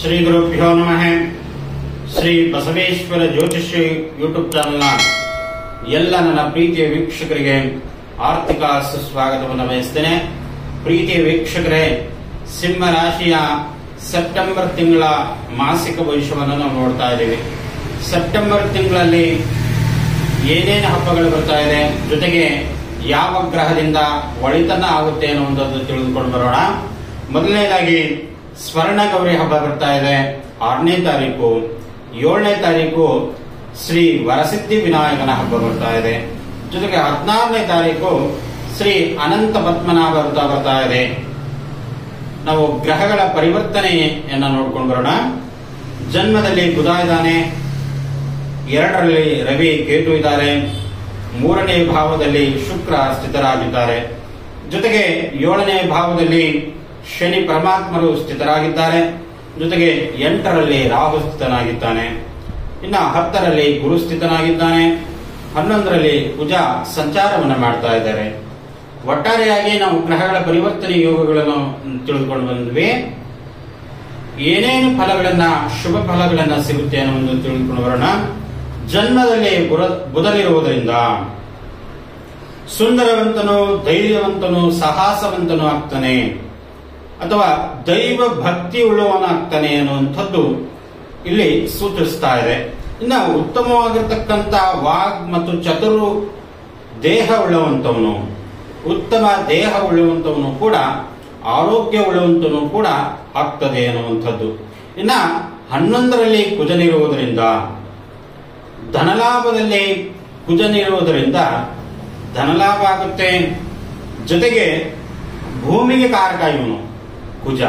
ಶ್ರೀ ಗುರುಭ್ಯೋ ನಮಃ. ಶ್ರೀ ಬಸವೇಶ್ವರ ಜ್ಯೋತಿಷ್ಯ ಯೂಟ್ಯೂಬ್ ಚಾನೆಲ್ನ ಎಲ್ಲ ನನ್ನ ಪ್ರೀತಿಯ ವೀಕ್ಷಕರಿಗೆ ಆರ್ಥಿಕ ಸುಸ್ವಾಗತವನ್ನು ಬಯಸ್ತೇನೆ. ಪ್ರೀತಿಯ ವೀಕ್ಷಕರೇ, ಸಿಂಹ ರಾಶಿಯ ಸೆಪ್ಟೆಂಬರ್ ತಿಂಗಳ ಮಾಸಿಕ ಭವಿಷ್ಯವನ್ನು ನಾವು ನೋಡ್ತಾ ಇದ್ದೀವಿ. ಸೆಪ್ಟೆಂಬರ್ ತಿಂಗಳಲ್ಲಿ ಏನೇನು ಹಬ್ಬಗಳು ಬರ್ತಾ ಇದೆ, ಜೊತೆಗೆ ಯಾವ ಗ್ರಹದಿಂದ ಒಳಿತನ ಆಗುತ್ತೆ ಅನ್ನುವಂಥದ್ದು ತಿಳಿದುಕೊಂಡು ಬರೋಣ. ಮೊದಲನೇದಾಗಿ ಸ್ವರ್ಣಗೌರಿ ಹಬ್ಬ ಬರ್ತಾ ಇದೆ 6ನೇ ತಾರೀಕು. 7ನೇ ತಾರೀಕು ಶ್ರೀ ವರಸಿದ್ಧಿ ವಿನಾಯಕನ ಹಬ್ಬ ಬರ್ತಾ ಇದೆ. ಜೊತೆಗೆ 16ನೇ ತಾರೀಕು ಶ್ರೀ ಅನಂತ ಪದ್ಮನಾಭ ವ್ರತ ಬರ್ತಾ ಇದೆ. ನಾವು ಗ್ರಹಗಳ ಪರಿವರ್ತನೆಯನ್ನ ನೋಡ್ಕೊಂಡು ಬರೋಣ. ಜನ್ಮದಲ್ಲಿ ಬುಧ ಇದ್ದಾನೆ, 2ರಲ್ಲಿ ರವಿ ಕೇತು ಇದ್ದಾರೆ, 3ನೇ ಭಾವದಲ್ಲಿ ಶುಕ್ರ ಸ್ಥಿತರಾಗಿದ್ದಾರೆ. ಜೊತೆಗೆ 7ನೇ ಭಾವದಲ್ಲಿ ಶನಿ ಪರಮಾತ್ಮರು ಸ್ಥಿತರಾಗಿದ್ದಾರೆ. ಜೊತೆಗೆ 8ರಲ್ಲಿ ರಾಹು ಸ್ಥಿತನಾಗಿದ್ದಾನೆ. ಇನ್ನು 10ರಲ್ಲಿ ಗುರು ಸ್ಥಿತನಾಗಿದ್ದಾನೆ. 11ರಲ್ಲಿ ಕುಜ ಸಂಚಾರವನ್ನು ಮಾಡ್ತಾ ಇದ್ದಾರೆ. ಒಟ್ಟಾರೆಯಾಗಿ ನಾವು ಗ್ರಹಗಳ ಪರಿವರ್ತನೆ ಯೋಗಗಳನ್ನು ತಿಳಿದುಕೊಂಡು ಬಂದ್ವಿ. ಏನೇನು ಫಲಗಳನ್ನ, ಶುಭ ಫಲಗಳನ್ನ ಸಿಗುತ್ತೆ ಅನ್ನೋದು ತಿಳಿದುಕೊಂಡು ಬರೋಣ. ಜನ್ಮದಲ್ಲಿ ಬುಧನಿರುವುದರಿಂದ ಸುಂದರವಂತನು, ಧೈರ್ಯವಂತನು, ಸಾಹಸವಂತನು ಆಗ್ತಾನೆ, ಅಥವಾ ದೈವ ಭಕ್ತಿ ಉಳ್ಳವನಾಗ್ತಾನೆ ಅನ್ನುವಂಥದ್ದು ಇಲ್ಲಿ ಸೂಚಿಸ್ತಾ ಇದೆ. ಇನ್ನು ಉತ್ತಮವಾಗಿರ್ತಕ್ಕಂಥ ವಾಗ್ ಮತ್ತು ಚತುರು ದೇಹ ಉಳ್ಳವಂತವನು, ಉತ್ತಮ ದೇಹ ಉಳ್ಳವಂತವನು ಕೂಡ, ಆರೋಗ್ಯ ಉಳ್ಳವಂತನು ಕೂಡ ಆಗ್ತದೆ ಅನ್ನುವಂಥದ್ದು. ಇನ್ನ 11ರಲ್ಲಿ ಕುಜನಿರುವುದರಿಂದ, ಧನಲಾಭದಲ್ಲಿ ಕುಜನಿರುವುದರಿಂದ ಧನಲಾಭ ಆಗುತ್ತೆ. ಜೊತೆಗೆ ಭೂಮಿಗೆ ಕಾರಕ ಇವನು ಕುಜ.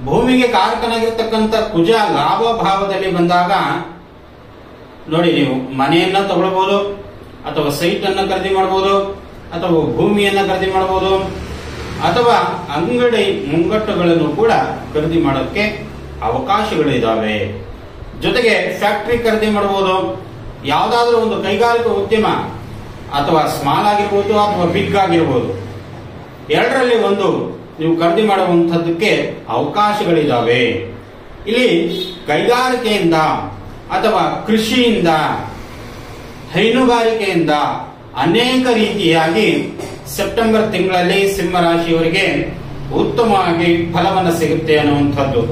ಭೂಮಿಗೆ ಕಾರಕನಾಗಿರ್ತಕ್ಕಂಥ ಕುಜ ಲಾಭ ಭಾವದಲ್ಲಿ ಬಂದಾಗ ನೋಡಿ, ನೀವು ಮನೆಯನ್ನ ತಗೊಳ್ಬಹುದು, ಅಥವಾ ಸೈಟ್ ಅನ್ನ ಖರೀದಿ ಮಾಡಬಹುದು, ಅಥವಾ ಭೂಮಿಯನ್ನ ಖರೀದಿ ಮಾಡಬಹುದು, ಅಥವಾ ಅಂಗಡಿ ಮುಂಗಟ್ಟುಗಳನ್ನು ಕೂಡ ಖರೀದಿ ಮಾಡೋಕ್ಕೆ ಅವಕಾಶಗಳಿದಾವೆ. ಜೊತೆಗೆ ಫ್ಯಾಕ್ಟರಿ ಖರೀದಿ ಮಾಡಬಹುದು. ಯಾವುದಾದ್ರೂ ಒಂದು ಕೈಗಾರಿಕಾ ಉದ್ಯಮ, ಅಥವಾ ಸ್ಮಾಲ್ ಆಗಿರ್ಬೋದು ಅಥವಾ ಬಿಗ್ ಆಗಿರ್ಬೋದು, 2ರಲ್ಲಿ ಒಂದು ನೀವು ಖರೀದಿ ಮಾಡುವಂಥದ್ದಕ್ಕೆ ಅವಕಾಶಗಳಿದಾವೆ. ಇಲ್ಲಿ ಕೈಗಾರಿಕೆಯಿಂದ ಅಥವಾ ಕೃಷಿಯಿಂದ, ಹೈನುಗಾರಿಕೆಯಿಂದ ಅನೇಕ ರೀತಿಯಾಗಿ ಸೆಪ್ಟೆಂಬರ್ ತಿಂಗಳಲ್ಲಿ ಸಿಂಹ ರಾಶಿಯವರಿಗೆ ಉತ್ತಮವಾಗಿ ಫಲವನ್ನು ಸಿಗುತ್ತೆ ಅನ್ನುವಂಥದ್ದು.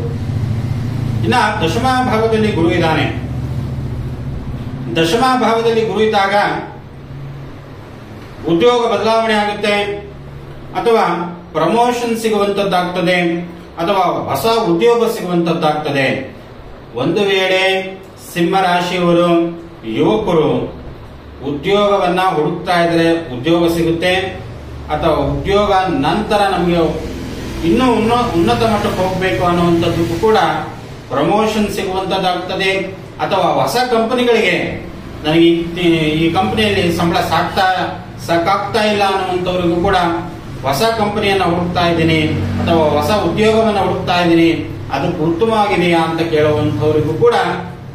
ಇನ್ನ ದಶಮ ಭಾವದಲ್ಲಿ ಗುರು ಇದ್ದಾನೆ. ದಶಮ ಭಾವದಲ್ಲಿ ಗುರು ಇದ್ದಾಗ ಉದ್ಯೋಗ ಬದಲಾವಣೆ ಆಗುತ್ತೆ, ಅಥವಾ ಪ್ರಮೋಷನ್ ಸಿಗುವಂತದ್ದಾಗ್ತದೆ, ಅಥವಾ ಹೊಸ ಉದ್ಯೋಗ ಸಿಗುವಂತದ್ದಾಗ್ತದೆ. ಒಂದು ವೇಳೆ ಸಿಂಹ ರಾಶಿಯವರು ಯುವಕರು ಉದ್ಯೋಗವನ್ನ ಹುಡುಕ್ತಾ ಇದ್ರೆ ಉದ್ಯೋಗ ಸಿಗುತ್ತೆ, ಅಥವಾ ಉದ್ಯೋಗ ನಂತರ ನಮಗೆ ಇನ್ನೂ ಉನ್ನತ ಮಟ್ಟಕ್ಕೆ ಹೋಗಬೇಕು ಅನ್ನುವಂಥದ್ದಕ್ಕೂ ಕೂಡ ಪ್ರಮೋಷನ್ ಸಿಗುವಂತದ್ದಾಗ್ತದೆ. ಅಥವಾ ಹೊಸ ಕಂಪನಿಗಳಿಗೆ ನನಗೆ ಈ ಕಂಪನಿಯಲ್ಲಿ ಸಂಬಳ ಸಾಕಾಗ್ತಾ ಇಲ್ಲ ಅನ್ನುವಂಥವ್ರಿಗೂ ಕೂಡ ಹೊಸ ಕಂಪನಿಯನ್ನ ಹುಡುಕ್ತಾ ಇದ್ದೀನಿ, ಅಥವಾ ಹೊಸ ಉದ್ಯೋಗವನ್ನ ಹುಡುಕ್ತಾ ಇದ್ದೀನಿ, ಅದಕ್ಕೆ ಉತ್ತಮವಾಗಿದೆಯಾ ಅಂತ ಕೇಳುವಂಥವ್ರಿಗೂ ಕೂಡ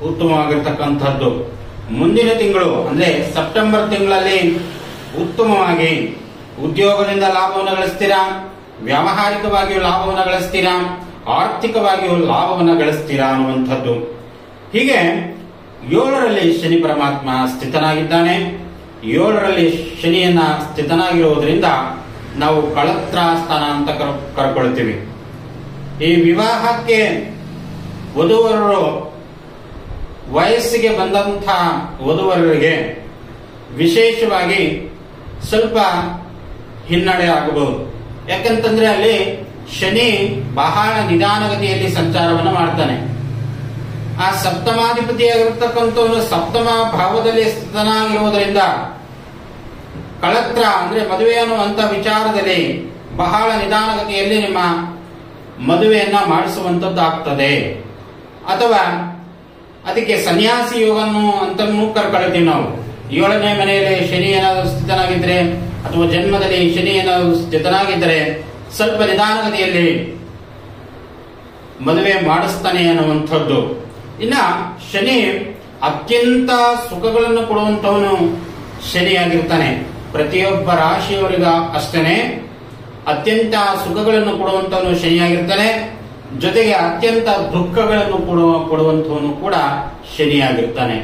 ಉತ್ತಮವಾಗಿರ್ತಕ್ಕಂಥದ್ದು. ಮುಂದಿನ ತಿಂಗಳು ಅಂದ್ರೆ ಸೆಪ್ಟೆಂಬರ್ ತಿಂಗಳಲ್ಲಿ ಉತ್ತಮವಾಗಿ ಉದ್ಯೋಗದಿಂದ ಲಾಭವನ್ನು ಗಳಿಸ್ತೀರಾ, ವ್ಯಾವಹಾರಿಕವಾಗಿಯೂ ಲಾಭವನ್ನು ಗಳಿಸ್ತೀರಾ, ಆರ್ಥಿಕವಾಗಿಯೂ ಲಾಭವನ್ನು ಗಳಿಸ್ತೀರಾ ಅನ್ನುವಂಥದ್ದು. ಹೀಗೆ 7ರಲ್ಲಿ ಶನಿ ಪರಮಾತ್ಮ ಸ್ಥಿತನಾಗಿದ್ದಾನೆ. 7ರಲ್ಲಿ ಶನಿಯನ್ನ ಸ್ಥಿತನಾಗಿರುವುದರಿಂದ ನಾವು ಕಳತ್ರ ಸ್ಥಾನ ಅಂತ ಕರ್ಕೊಳ್ತೀವಿ. ಈ ವಿವಾಹಕ್ಕೆ ವಧುವರರು, ವಯಸ್ಸಿಗೆ ಬಂದಂಥ ವಧುವರರಿಗೆ ವಿಶೇಷವಾಗಿ ಸ್ವಲ್ಪ ಹಿನ್ನಡೆ ಆಗಬಹುದು. ಯಾಕಂತಂದ್ರೆ ಅಲ್ಲಿ ಶನಿ ಬಹಳ ನಿಧಾನಗತಿಯಲ್ಲಿ ಸಂಚಾರವನ್ನು ಮಾಡ್ತಾನೆ. ಆ ಸಪ್ತಮಾಧಿಪತಿಯಾಗಿರ್ತಕ್ಕಂಥವನು ಸಪ್ತಮ ಭಾವದಲ್ಲಿ ಸ್ಥಿತನಾಗಿರುವುದರಿಂದ ಕಳತ್ರ ಅಂದ್ರೆ ಮದುವೆ ಅನ್ನುವಂಥ ವಿಚಾರದಲ್ಲಿ ಬಹಳ ನಿಧಾನಗತಿಯಲ್ಲಿ ನಿಮ್ಮ ಮದುವೆಯನ್ನ ಮಾಡಿಸುವಂತದ್ದು ಆಗ್ತದೆ. ಅಥವಾ ಅದಕ್ಕೆ ಸನ್ಯಾಸಿ ಯೋಗನ್ನು ಅಂತ ಕರ್ಕೊಳ್ತೀವಿ ನಾವು. 7ನೇ ಮನೆಯಲ್ಲಿ ಶನಿ ಏನಾದರೂ ಸ್ಥಿತನಾಗಿದ್ರೆ, ಅಥವಾ ಜನ್ಮದಲ್ಲಿ ಶನಿ ಏನಾದರೂ ಸ್ಥಿತನಾಗಿದ್ದರೆ ಸ್ವಲ್ಪ ನಿಧಾನಗತಿಯಲ್ಲಿ ಮದುವೆ ಮಾಡಿಸ್ತಾನೆ ಅನ್ನುವಂಥದ್ದು. ಇನ್ನ ಶನಿ ಅತ್ಯಂತ ಸುಖಗಳನ್ನು ಕೊಡುವಂತವನು ಶನಿಯಾಗಿರ್ತಾನೆ. ಪ್ರತಿಯೊಬ್ಬ ರಾಶಿಯವರಿಗ ಅಷ್ಟೇನೆ ಅತ್ಯಂತ ಸುಖಗಳನ್ನು ಕೊಡುವಂತವನು ಶನಿಯಾಗಿರ್ತಾನೆ. ಜೊತೆಗೆ ಅತ್ಯಂತ ದುಃಖಗಳನ್ನು ಕೊಡುವಂತವನು ಕೂಡ ಶನಿಯಾಗಿರ್ತಾನೆ.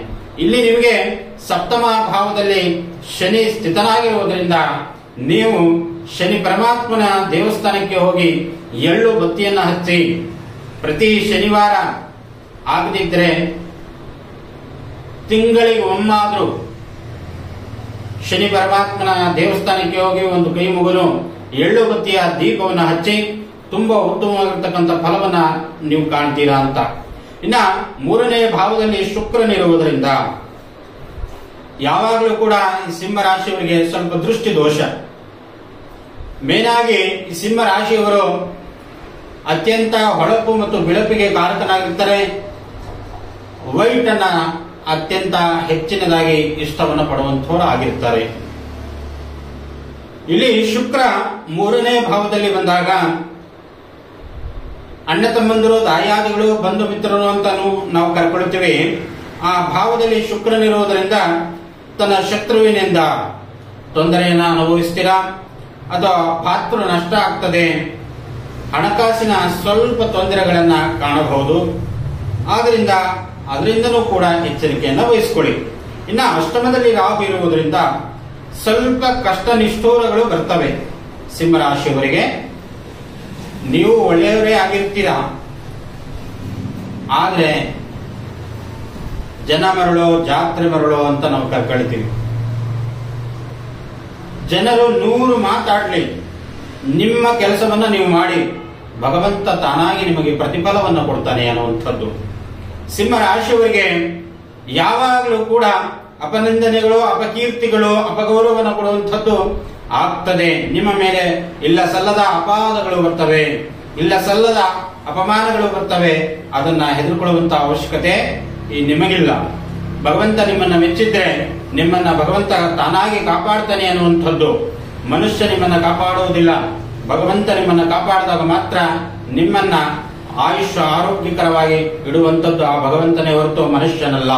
ಇಲ್ಲಿ ನಿಮಗೆ ಸಪ್ತಮ ಭಾವದಲ್ಲಿ ಶನಿ ಸ್ಥಿತನಾಗಿರುವುದರಿಂದ ನೀವು ಶನಿ ಪರಮಾತ್ಮನ ದೇವಸ್ಥಾನಕ್ಕೆ ಹೋಗಿ ಎಳ್ಳು ಬತ್ತಿಯನ್ನ ಹಚ್ಚಿ ಪ್ರತಿ ಶನಿವಾರ ಆಗದಿದ್ರೆ ತಿಂಗಳಿಗೆ ಒಮ್ಮಾದ್ರೂ ಶನಿ ಪರಮಾತ್ಮನ ದೇವಸ್ಥಾನಕ್ಕೆ ಹೋಗಿ ಒಂದು ಕೈ ಮುಗಲು ಎಳ್ಳು ಬತ್ತಿಯ ದೀಪವನ್ನು ಹಚ್ಚಿ ತುಂಬಾ ಉತ್ತಮವಾಗಿರ್ತಕ್ಕಂಥ ಫಲವನ್ನ ನೀವು ಕಾಣ್ತೀರಾ ಅಂತ. ಇನ್ನ ಮೂರನೇ ಭಾವದಲ್ಲಿ ಶುಕ್ರನಿರುವುದರಿಂದ ಯಾವಾಗಲೂ ಕೂಡ ಈ ಸಿಂಹ ರಾಶಿಯವರಿಗೆ ಸ್ವಲ್ಪ ದೃಷ್ಟಿ ದೋಷ. ಮೇನಾಗಿ ಈ ಸಿಂಹ ರಾಶಿಯವರು ಅತ್ಯಂತ ಹೊಳಪು ಮತ್ತು ಬೆಳಪಿಗೆ ಕಾರಕನಾಗಿರ್ತಾರೆ. ವೈಟ್ ಅನ್ನ ಅತ್ಯಂತ ಹೆಚ್ಚಿನದಾಗಿ ಇಷ್ಟವನ್ನು ಪಡುವಂತವರು ಆಗಿರ್ತಾರೆ. ಇಲ್ಲಿ ಶುಕ್ರ ಮೂರನೇ ಭಾವದಲ್ಲಿ ಬಂದಾಗ ಅಣ್ಣ ತಮ್ಮಂದಿರು, ದಾಯಾದಿಗಳು, ಬಂಧು ಮಿತ್ರರು ಅಂತ ನಾವು ಕರ್ಕೊಳ್ತೀವಿ. ಆ ಭಾವದಲ್ಲಿ ಶುಕ್ರನಿರುವುದರಿಂದ ತನ್ನ ಶತ್ರುವಿನಿಂದ ತೊಂದರೆಯನ್ನ ಅನುಭವಿಸ್ತೀರಾ ಅಥವಾ ಪಾತ್ರ ನಷ್ಟ ಆಗ್ತದೆ, ಹಣಕಾಸಿನ ಸ್ವಲ್ಪ ತೊಂದರೆಗಳನ್ನ ಕಾಣಬಹುದು. ಅದರಿಂದನೂ ಕೂಡ ಎಚ್ಚರಿಕೆಯನ್ನ ವಹಿಸಿಕೊಳ್ಳಿ. ಇನ್ನ ಅಷ್ಟಮದಲ್ಲಿ ರಾಹು ಇರುವುದರಿಂದ ಸ್ವಲ್ಪ ಕಷ್ಟ ನಿಷ್ಠೂರಗಳು ಬರ್ತವೆ ಸಿಂಹರಾಶಿಯವರಿಗೆ. ನೀವು ಒಳ್ಳೆಯವರೇ ಆಗಿರ್ತೀರಾ, ಆದ್ರೆ ಜನ ಮರಳು ಜಾತ್ರೆ ಮರಳು ಅಂತ ನಾವು ಕರ್ಕೊಳ್ತೀವಿ. ಜನರು 100 ಮಾತಾಡ್ಲಿ, ನಿಮ್ಮ ಕೆಲಸವನ್ನ ನೀವು ಮಾಡಿ, ಭಗವಂತ ತಾನಾಗಿ ನಿಮಗೆ ಪ್ರತಿಫಲವನ್ನು ಕೊಡ್ತಾನೆ ಅನ್ನುವಂಥದ್ದು. ಸಿಂಹ ರಾಶಿಯವರಿಗೆ ಯಾವಾಗಲೂ ಕೂಡ ಅಪನಿಂದನೆಗಳು, ಅಪಕೀರ್ತಿಗಳು, ಅಪಗೌರವವನ್ನು ಕೊಡುವಂಥದ್ದು ಆಗ್ತದೆ. ನಿಮ್ಮ ಮೇಲೆ ಇಲ್ಲ ಸಲ್ಲದ ಅಪವಾದಗಳು ಬರ್ತವೆ, ಇಲ್ಲ ಸಲ್ಲದ ಅಪಮಾನಗಳು ಬರ್ತವೆ. ಅದನ್ನ ಹೆದರ್ಕೊಳ್ಳುವಂತ ಅವಶ್ಯಕತೆ ನಿಮಗಿಲ್ಲ. ಭಗವಂತ ನಿಮ್ಮನ್ನ ಮೆಚ್ಚಿದ್ರೆ ನಿಮ್ಮನ್ನ ಭಗವಂತ ತಾನಾಗಿ ಕಾಪಾಡ್ತಾನೆ ಅನ್ನುವಂಥದ್ದು. ಮನುಷ್ಯ ನಿಮ್ಮನ್ನ ಕಾಪಾಡುವುದಿಲ್ಲ. ಭಗವಂತ ನಿಮ್ಮನ್ನ ಕಾಪಾಡಿದಾಗ ಮಾತ್ರ ನಿಮ್ಮನ್ನ ಆಯುಷ್ಯ ಆರೋಗ್ಯಕರವಾಗಿ ಇಡುವಂಥದ್ದು ಆ ಭಗವಂತನೇ ಹೊರತು ಮನುಷ್ಯನಲ್ಲ.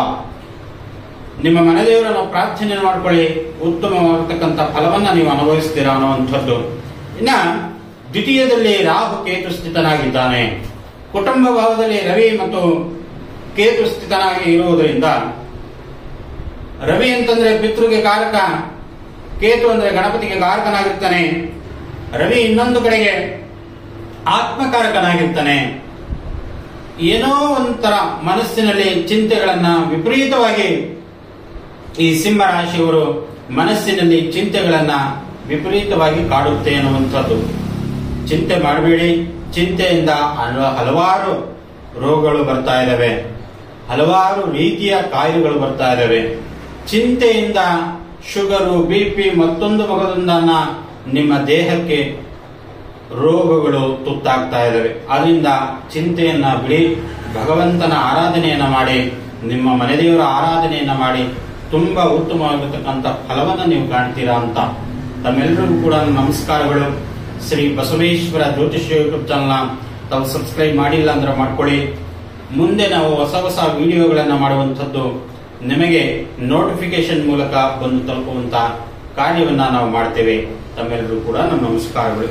ನಿಮ್ಮ ಮನೆದೇವರನ್ನು ಪ್ರಾರ್ಥನೆ ಮಾಡ್ಕೊಳ್ಳಿ, ಉತ್ತಮವಾಗಿರ್ತಕ್ಕಂಥ ಫಲವನ್ನ ನೀವು ಅನುಭವಿಸ್ತೀರಾ ಅನ್ನುವಂಥದ್ದು. ಇನ್ನ ದ್ವಿತೀಯದಲ್ಲಿ ರಾಹು ಕೇತು ಸ್ಥಿತನಾಗಿದ್ದಾನೆ. ಕುಟುಂಬ ಭಾವದಲ್ಲಿ ರವಿ ಮತ್ತು ಕೇತು ಸ್ಥಿತನಾಗಿ ಇರುವುದರಿಂದ, ರವಿ ಅಂತಂದ್ರೆ ಪಿತೃಗೆ ಕಾರಕ, ಕೇತು ಅಂದ್ರೆ ಗಣಪತಿಗೆ ಕಾರಕನಾಗಿರ್ತಾನೆ. ರವಿ ಇನ್ನೊಂದು ಕಡೆಗೆ ಆತ್ಮಕಾರಕನಾಗಿರ್ತಾನೆ. ಏನೋ ಒಂಥರ ಮನಸ್ಸಿನಲ್ಲಿ ಚಿಂತೆಗಳನ್ನ ವಿಪರೀತವಾಗಿ ಈ ಸಿಂಹ ರಾಶಿಯವರು ಮನಸ್ಸಿನಲ್ಲಿ ಚಿಂತೆಗಳನ್ನ ವಿಪರೀತವಾಗಿ ಕಾಡುತ್ತೆ ಅನ್ನುವಂಥದ್ದು. ಚಿಂತೆ ಮಾಡಬೇಡಿ. ಚಿಂತೆಯಿಂದ ಹಲವಾರು ರೋಗಗಳು ಬರ್ತಾ ಇದ್ದಾವೆ, ಹಲವಾರು ರೀತಿಯ ಕಾಯಿಲೆಗಳು ಬರ್ತಾ ಇದ್ದಾವೆ. ಚಿಂತೆಯಿಂದ ಶುಗರು, BP ಮತ್ತೊಂದು ಮಗದೊಂದನ್ನ ನಿಮ್ಮ ದೇಹಕ್ಕೆ ರೋಗಗಳು ತುತ್ತಾಗ್ತಾ ಇದ್ದಾವೆ. ಅದರಿಂದ ಚಿಂತೆಯನ್ನ ಬಿಡಿ, ಭಗವಂತನ ಆರಾಧನೆಯನ್ನ ಮಾಡಿ, ನಿಮ್ಮ ಮನೆದೇವರ ಆರಾಧನೆಯನ್ನ ಮಾಡಿ ತುಂಬಾ ಉತ್ತಮವಾಗಿರ್ತಕ್ಕಂಥ ಫಲವನ್ನ ನೀವು ಕಾಣ್ತೀರಾ ಅಂತ. ತಮ್ಮೆಲ್ಲರಿಗೂ ಕೂಡ ನಮಸ್ಕಾರಗಳು. ಶ್ರೀ ಬಸವೇಶ್ವರ ಜ್ಯೋತಿಷ್ಯ ಯೂಟ್ಯೂಬ್ ಚಾನಲ್ ತಾವು ಸಬ್ಸ್ಕ್ರೈಬ್ ಮಾಡಿಲ್ಲ ಅಂದ್ರೆ ಮಾಡ್ಕೊಳ್ಳಿ. ಮುಂದೆ ನಾವು ಹೊಸ ಹೊಸ ವಿಡಿಯೋಗಳನ್ನ ಮಾಡುವಂಥದ್ದು ನಿಮಗೆ ನೋಟಿಫಿಕೇಶನ್ ಮೂಲಕ ಬಂದು ತಲುಪುವಂತ ಕಾರ್ಯವನ್ನ ನಾವು ಮಾಡ್ತೇವೆ. ತಮ್ಮೆಲ್ಲರಿಗೂ ಕೂಡ ನಮ್ಮ ನಮಸ್ಕಾರಗಳು.